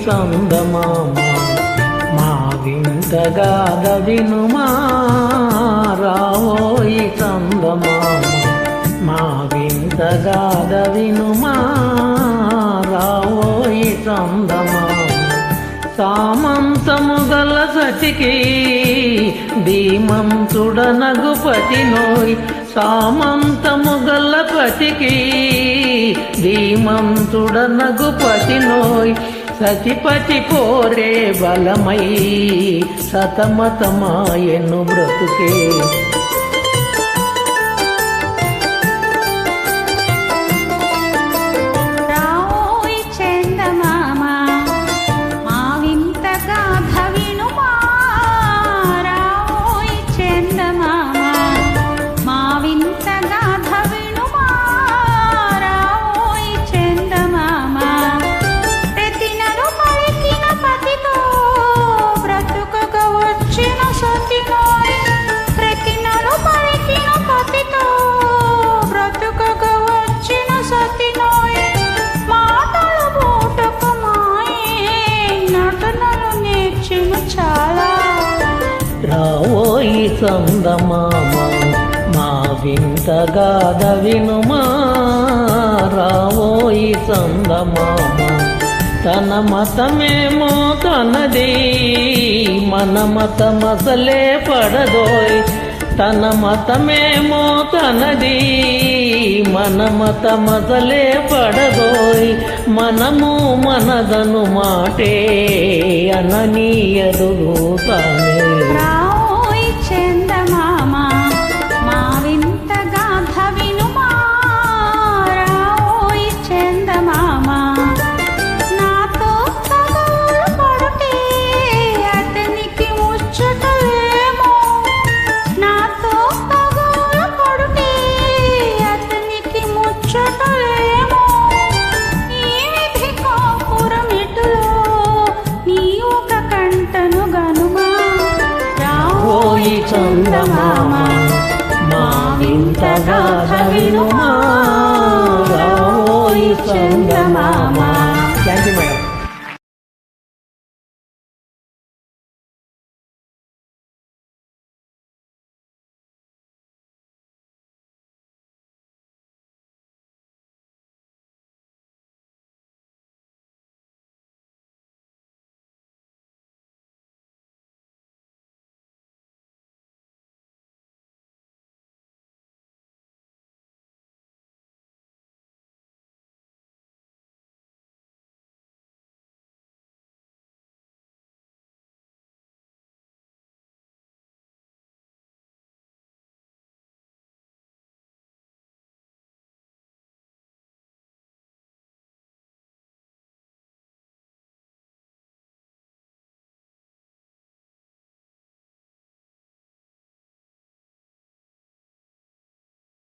చందమామ మా వింత గాథ వినుమా రావోయి చందమామ మా వింత గాథ వినుమా రావోయి చందమామ సామంతము గల సతికి ధీమంతుడనగు పతినోయ్ సామంతము గల పతికి ధీమంతుడనగు పతినోయ్ సతిపతి కోరే బలమై సతమతమాయను బ్రతుకే రావోయి చందమామ మా వింత గాథ వినుమా రావోయి చందమామ తన మతమేమో తనది మన మతమసలే పడదోయ్ తన మతమేమో తనది మన మతమసలే పడదోయ్ మనము మనదను మాటే అననీయదు తానే చందమామ మా వింత గాథ వినుమా